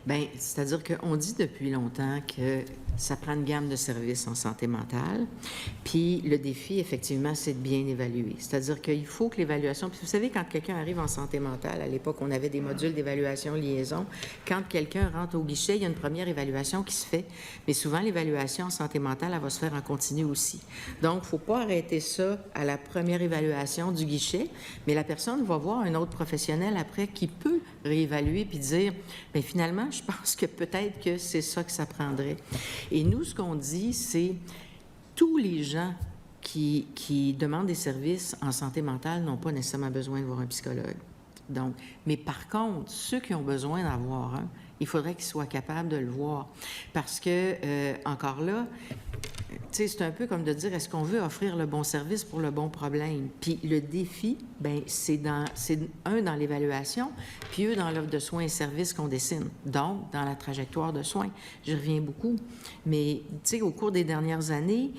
Bien, c'est-à-dire qu'on dit depuis longtemps que ça prend une gamme de services en santé mentale. Puis le défi, effectivement, c'est de bien évaluer. C'est-à-dire qu'il faut que l'évaluation... Puis vous savez, quand quelqu'un arrive en santé mentale, à l'époque, on avait des modules d'évaluation liaison. Quand quelqu'un rentre au guichet, il y a une première évaluation qui se fait. Mais souvent, l'évaluation en santé mentale, elle va se faire en continu aussi. Donc, il ne faut pas arrêter ça à la première évaluation du guichet, mais la personne va voir un autre professionnel après qui peut réévaluer puis dire, bien finalement, je pense que peut-être que c'est ça que ça prendrait. Et nous, ce qu'on dit, c'est tous les gens qui demandent des services en santé mentale n'ont pas nécessairement besoin de voir un psychologue. Donc, mais par contre, ceux qui ont besoin d'avoir un, il faudrait qu'ils soient capables de le voir. Parce que, encore là, tu sais, c'est un peu comme de dire, est-ce qu'on veut offrir le bon service pour le bon problème? Puis le défi, bien, c'est dans l'évaluation, puis eux, dans l'offre de soins et services qu'on dessine. Donc, dans la trajectoire de soins. J'y reviens beaucoup. Mais, tu sais, au cours des dernières années,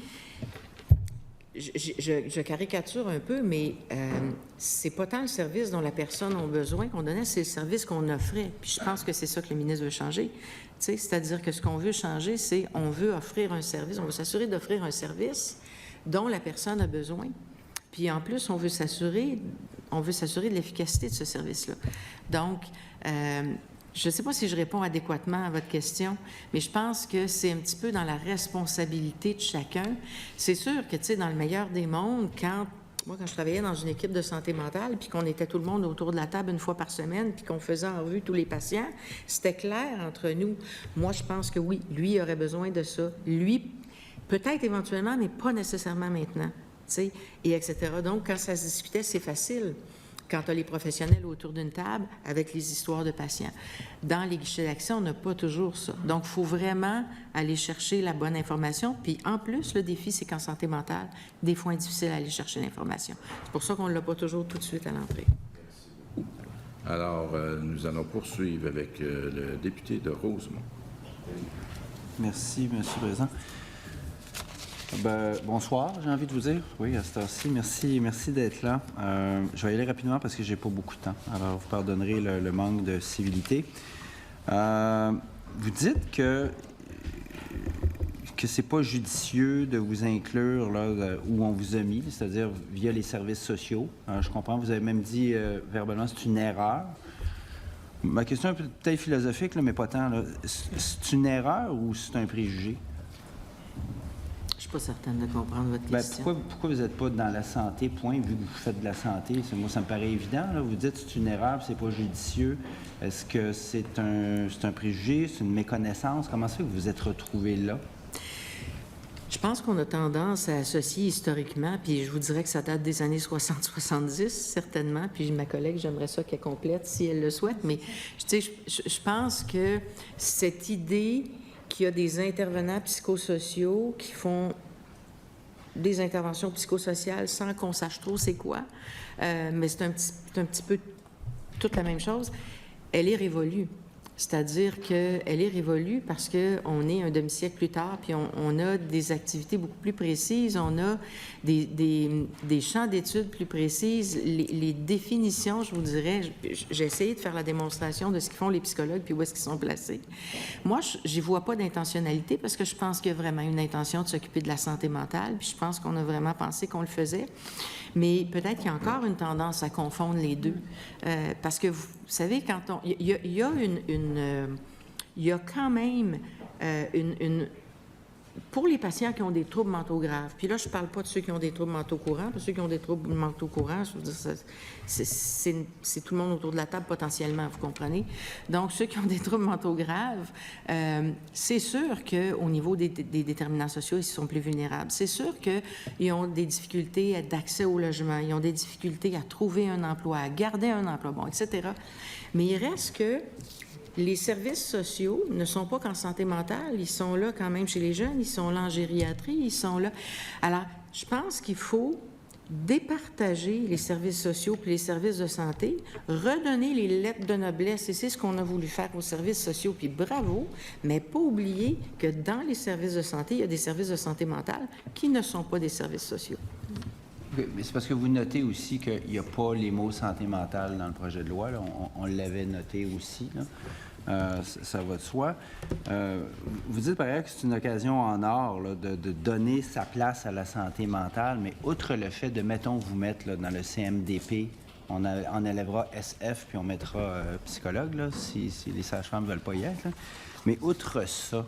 je caricature un peu, mais c'est pas tant le service dont la personne a besoin qu'on donnait, c'est le service qu'on offrait. Puis je pense que c'est ça que le ministre veut changer. C'est-à-dire que ce qu'on veut changer, c'est on veut offrir un service, on veut s'assurer d'offrir un service dont la personne a besoin. Puis en plus, on veut s'assurer de l'efficacité de ce service-là. Donc, je ne sais pas si je réponds adéquatement à votre question, mais je pense que c'est un petit peu dans la responsabilité de chacun. C'est sûr que, tu sais, dans le meilleur des mondes, quand je travaillais dans une équipe de santé mentale, puis qu'on était tout le monde autour de la table une fois par semaine, puis qu'on faisait en revue tous les patients, c'était clair entre nous. Moi, je pense que oui, lui aurait besoin de ça. Lui, peut-être éventuellement, mais pas nécessairement maintenant, tu sais, et etc. Donc, quand ça se discutait, c'est facile. Quand tu as les professionnels autour d'une table avec les histoires de patients. Dans les guichets d'accès, on n'a pas toujours ça. Donc, il faut vraiment aller chercher la bonne information. Puis, en plus, le défi, c'est qu'en santé mentale, des fois, c'est difficile d'aller chercher l'information. C'est pour ça qu'on ne l'a pas toujours tout de suite à l'entrée. Alors, nous allons poursuivre avec le député de Rosemont. Merci, M. le Président. Bonsoir, j'ai envie de vous dire. Oui, à cette heure-ci. Merci d'être là. Je vais y aller rapidement parce que j'ai pas beaucoup de temps. Alors, vous pardonnerez le manque de civilité. Vous dites que c'est pas judicieux de vous inclure là où on vous a mis, c'est-à-dire via les services sociaux. Je comprends, vous avez même dit verbalement c'est une erreur. Ma question est peut-être philosophique, là, mais pas tant. Là. C'est une erreur ou c'est un préjugé? Je ne suis pas certaine de comprendre votre question. Pourquoi vous n'êtes pas dans la santé, point, vu que vous faites de la santé? Moi, ça me paraît évident. Là. Vous dites que c'est une erreur, c'est pas judicieux. Est-ce que c'est un préjugé, c'est une méconnaissance? Comment ça fait que vous vous êtes retrouvé là? Je pense qu'on a tendance à associer historiquement, puis je vous dirais que ça date des années 60-70, certainement, puis ma collègue, j'aimerais ça qu'elle complète si elle le souhaite, mais je pense que cette idée qu'il y a des intervenants psychosociaux qui font des interventions psychosociales sans qu'on sache trop c'est quoi, mais c'est un petit peu toute la même chose, elle est révolue. C'est-à-dire qu'elle est révolue parce qu'on est un demi-siècle plus tard, puis on a des activités beaucoup plus précises, on a des champs d'études plus précises, les définitions, je vous dirais, j'ai essayé de faire la démonstration de ce qu'ils font les psychologues, puis où est-ce qu'ils sont placés. Moi, je n'y vois pas d'intentionnalité parce que je pense qu'il y a vraiment une intention de s'occuper de la santé mentale, puis je pense qu'on a vraiment pensé qu'on le faisait. Mais peut-être qu'il y a encore une tendance à confondre les deux. Parce que, vous savez, quand on... Il y a quand même pour les patients qui ont des troubles mentaux graves, puis là, je ne parle pas de ceux qui ont des troubles mentaux courants, parce que ceux qui ont des troubles mentaux courants, je veux dire, c'est tout le monde autour de la table potentiellement, vous comprenez? Donc, ceux qui ont des troubles mentaux graves, c'est sûr qu'au niveau des déterminants sociaux, ils sont plus vulnérables. C'est sûr qu'ils ont des difficultés d'accès au logement, ils ont des difficultés à trouver un emploi, à garder un emploi, bon, etc. Mais il reste que les services sociaux ne sont pas qu'en santé mentale, ils sont là quand même chez les jeunes, ils sont là en gériatrie, ils sont là. Alors, je pense qu'il faut départager les services sociaux puis les services de santé, redonner les lettres de noblesse, et c'est ce qu'on a voulu faire aux services sociaux, puis bravo, mais pas oublier que dans les services de santé, il y a des services de santé mentale qui ne sont pas des services sociaux. Mais c'est parce que vous notez aussi qu'il n'y a pas les mots santé mentale dans le projet de loi. Là. On l'avait noté aussi. Là. Ça va de soi. Vous dites par ailleurs que c'est une occasion en or là, de donner sa place à la santé mentale, mais outre le fait de, mettons, vous mettre là, dans le CMDP, on enlèvera SF puis on mettra psychologue, là, si les sages-femmes ne veulent pas y être. Là. Mais outre ça,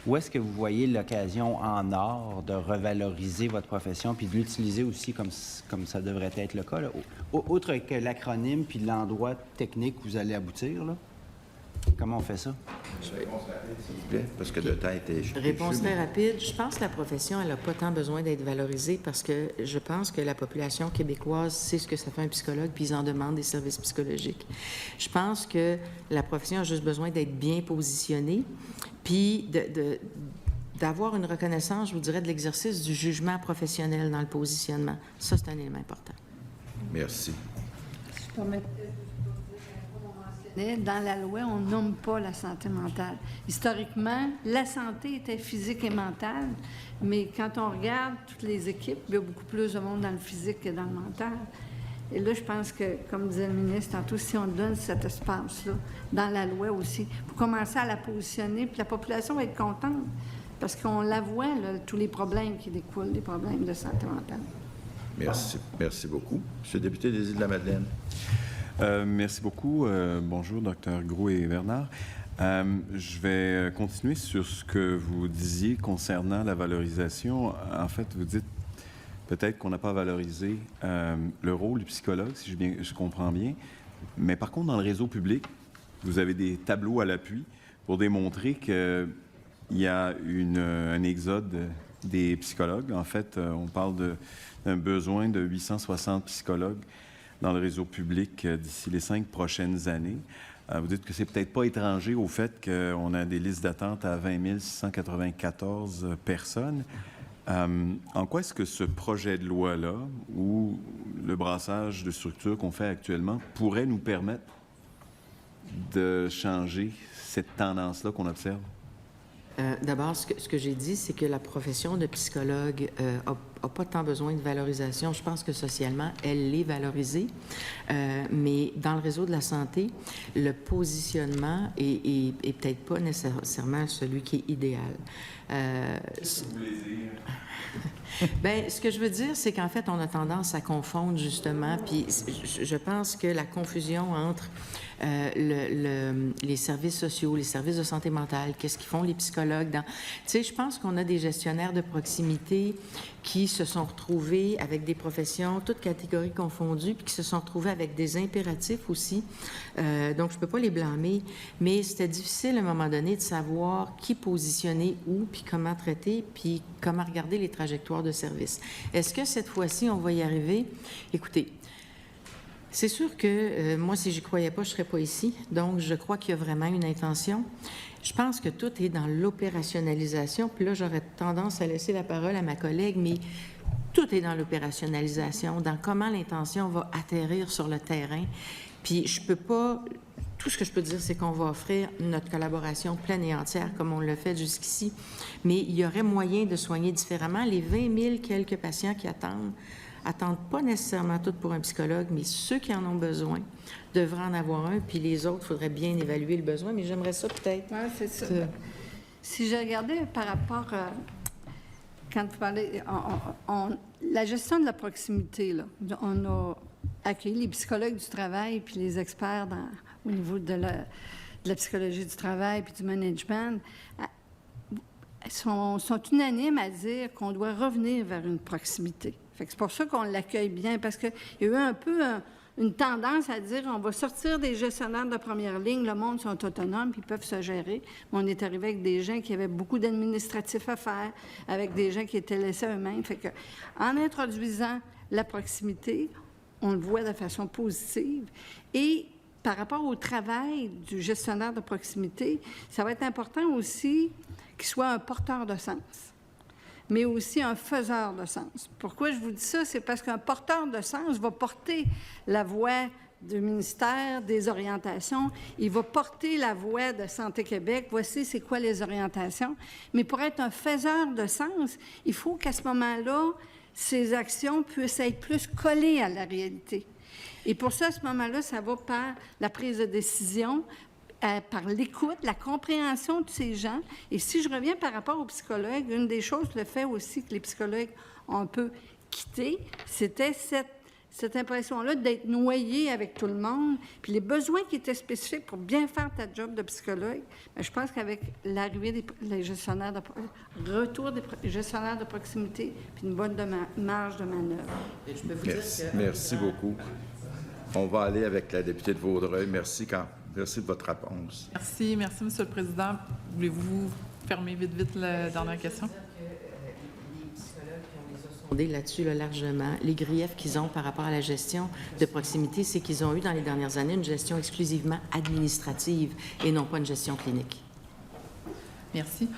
où est-ce que vous voyez l'occasion en or de revaloriser votre profession puis de l'utiliser aussi comme ça devrait être le cas, là? Outre que l'acronyme puis l'endroit technique où vous allez aboutir, là? Comment on fait ça? Réponse rapide, s'il vous plaît, parce que le temps était... Réponse très rapide. Je pense que la profession, elle n'a pas tant besoin d'être valorisée parce que je pense que la population québécoise sait ce que ça fait un psychologue, puis ils en demandent des services psychologiques. Je pense que la profession a juste besoin d'être bien positionnée, puis d'avoir une reconnaissance, je vous dirais, de l'exercice du jugement professionnel dans le positionnement. Ça, c'est un élément important. Merci. Je peux mettre... mentionnais, dans la loi, on ne nomme pas la santé mentale. Historiquement, la santé était physique et mentale, mais quand on regarde toutes les équipes, il y a beaucoup plus de monde dans le physique que dans le mental. Et là, je pense que, comme disait le ministre tantôt, si on donne cet espace-là, dans la loi aussi, pour commencer à la positionner, puis la population va être contente, parce qu'on la voit, là, tous les problèmes qui découlent des problèmes de santé mentale. Merci. Merci beaucoup. Monsieur le député des Îles-de-la-Madeleine. Merci beaucoup. Bonjour, Dr. Gros et Bernard. Je vais continuer sur ce que vous disiez concernant la valorisation. En fait, vous dites peut-être qu'on n'a pas valorisé le rôle du psychologue, si je comprends bien. Mais par contre, dans le réseau public, vous avez des tableaux à l'appui pour démontrer qu'il y a un exode des psychologues. En fait, on parle d'un besoin de 860 psychologues dans le réseau public d'ici les 5 prochaines années. Vous dites que c'est peut-être pas étranger au fait qu'on a des listes d'attente à 20 694 personnes. En quoi est-ce que ce projet de loi-là, ou le brassage de structures qu'on fait actuellement, pourrait nous permettre de changer cette tendance-là qu'on observe? D'abord, ce que j'ai dit, c'est que la profession de psychologue n'a pas tant besoin de valorisation. Je pense que socialement, elle est valorisée. Mais dans le réseau de la santé, le positionnement est peut-être pas nécessairement celui qui est idéal. Qu'est-ce que vous voulez dire? Bien, ce que je veux dire, c'est qu'en fait, on a tendance à confondre, justement, puis je pense que la confusion entre les services sociaux, les services de santé mentale, qu'est-ce qu'ils font les psychologues dans... Tu sais, je pense qu'on a des gestionnaires de proximité qui se sont retrouvés avec des professions, toutes catégories confondues, puis qui se sont retrouvés avec des impératifs aussi. Donc, je ne peux pas les blâmer, mais c'était difficile à un moment donné de savoir qui positionner où, puis comment traiter, puis comment regarder les trajectoires de service. Est-ce que cette fois-ci, on va y arriver? Écoutez, c'est sûr que moi, si j'y croyais pas, je serais pas ici. Donc, je crois qu'il y a vraiment une intention. Je pense que tout est dans l'opérationnalisation. Puis là, j'aurais tendance à laisser la parole à ma collègue, mais tout est dans l'opérationnalisation, dans comment l'intention va atterrir sur le terrain. Puis je peux pas... Tout ce que je peux dire, c'est qu'on va offrir notre collaboration pleine et entière, comme on l'a fait jusqu'ici. Mais il y aurait moyen de soigner différemment. Les 20 000 quelques patients qui attendent pas nécessairement tout pour un psychologue, mais ceux qui en ont besoin devraient en avoir un, puis les autres, il faudrait bien évaluer le besoin, mais j'aimerais ça peut-être. Oui, c'est ça. Si je regardais par rapport quand vous parlez, la gestion de la proximité, là, on a accueilli les psychologues du travail puis les experts au niveau de la psychologie du travail puis du management, sont unanimes à dire qu'on doit revenir vers une proximité. Fait que c'est pour ça qu'on l'accueille bien, parce qu'il y a eu un peu une tendance à dire on va sortir des gestionnaires de première ligne, le monde sont autonomes, puis ils peuvent se gérer. Mais on est arrivé avec des gens qui avaient beaucoup d'administratifs à faire, avec des gens qui étaient laissés eux-mêmes. Fait que, en introduisant la proximité, on le voit de façon positive. Et par rapport au travail du gestionnaire de proximité, ça va être important aussi qu'il soit un porteur de sens, mais aussi un faiseur de sens. Pourquoi je vous dis ça? C'est parce qu'un porteur de sens va porter la voix du ministère des orientations, il va porter la voix de Santé Québec, voici c'est quoi les orientations. Mais pour être un faiseur de sens, il faut qu'à ce moment-là, ces actions puissent être plus collées à la réalité. Et pour ça, à ce moment-là, ça va par la prise de décision, par l'écoute, la compréhension de ces gens. Et si je reviens par rapport aux psychologues, une des choses, le fait aussi que les psychologues ont un peu quitté, c'était cette impression-là d'être noyé avec tout le monde, puis les besoins qui étaient spécifiques pour bien faire ta job de psychologue. Bien, je pense qu'avec l'arrivée des gestionnaires retour des gestionnaires de proximité, puis une bonne marge de manœuvre. Et je peux vous dire que... Merci beaucoup. On va aller avec la députée de Vaudreuil. Merci de votre réponse. Merci, Monsieur le Président. Voulez-vous fermer vite la dernière question? Là-dessus, largement. Les griefs qu'ils ont par rapport à la gestion de proximité, c'est qu'ils ont eu dans les dernières années une gestion exclusivement administrative et non pas une gestion clinique. Merci.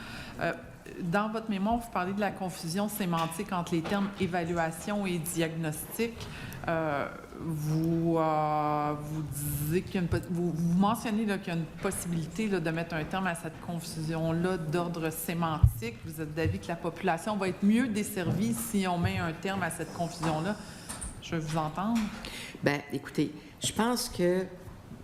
Dans votre mémoire, vous parlez de la confusion sémantique entre les termes évaluation et diagnostic. Vous dites vous mentionnez là, qu'il y a une possibilité là, de mettre un terme à cette confusion-là d'ordre sémantique. Vous êtes d'avis que la population va être mieux desservie si on met un terme à cette confusion-là. Je veux vous entendre. Bien, écoutez, je pense que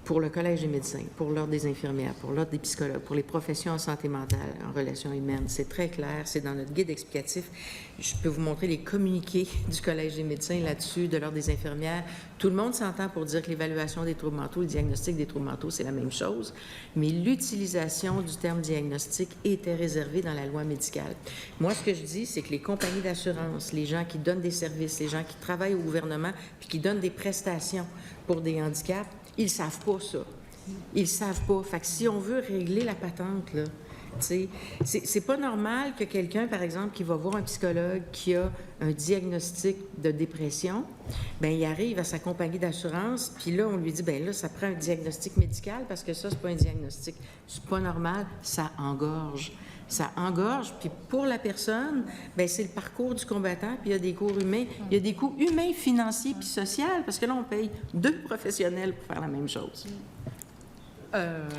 pour le Collège des médecins, pour l'Ordre des infirmières, pour l'Ordre des psychologues, pour les professions en santé mentale, en relations humaines, c'est très clair, c'est dans notre guide explicatif. Je peux vous montrer les communiqués du Collège des médecins là-dessus, de l'Ordre des infirmières. Tout le monde s'entend pour dire que l'évaluation des troubles mentaux, le diagnostic des troubles mentaux, c'est la même chose, mais l'utilisation du terme diagnostic était réservée dans la loi médicale. Moi, ce que je dis, c'est que les compagnies d'assurance, les gens qui donnent des services, les gens qui travaillent au gouvernement, puis qui donnent des prestations pour des handicaps, ils savent pas ça. Ils savent pas. Fait que si on veut régler la patente, là, tu sais, c'est pas normal que quelqu'un, par exemple, qui va voir un psychologue qui a un diagnostic de dépression, bien, il arrive à sa compagnie d'assurance, puis là, on lui dit, bien là, ça prend un diagnostic médical parce que ça, c'est pas un diagnostic. C'est pas normal, ça engorge. Ça engorge, puis pour la personne, bien, c'est le parcours du combattant, puis il y a des coûts humains. Il y a des coûts humains, financiers, puis sociaux, parce que là, on paye 2 professionnels pour faire la même chose.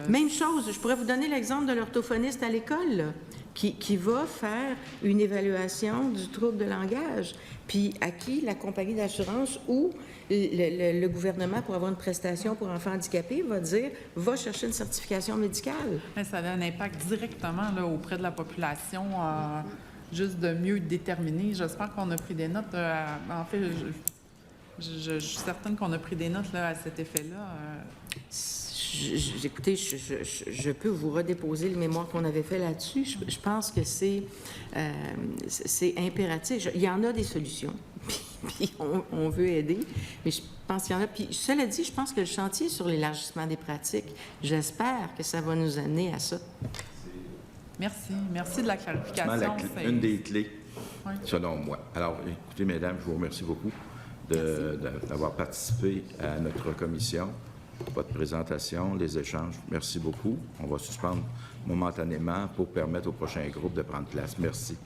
Même chose, je pourrais vous donner l'exemple de l'orthophoniste à l'école, là, qui va faire une évaluation du trouble de langage, puis à qui la compagnie d'assurance ou le gouvernement, pour avoir une prestation pour enfants handicapés, va dire « va chercher une certification médicale ». Mais ça a un impact directement là, auprès de la population, juste de mieux déterminer. J'espère qu'on a pris des notes. En fait, je suis certaine qu'on a pris des notes là, à cet effet-là. Écoutez, je peux vous redéposer le mémoire qu'on avait fait là-dessus. Je pense que c'est impératif. Il y en a des solutions, puis on veut aider, mais je pense qu'il y en a. Puis cela dit, je pense que le chantier sur l'élargissement des pratiques, j'espère que ça va nous amener à ça. Merci. Merci de la clarification. Une des clés, oui, selon moi. Alors, écoutez, mesdames, je vous remercie beaucoup d'avoir participé à notre commission. Votre présentation, les échanges. Merci beaucoup. On va suspendre momentanément pour permettre au prochain groupe de prendre place. Merci.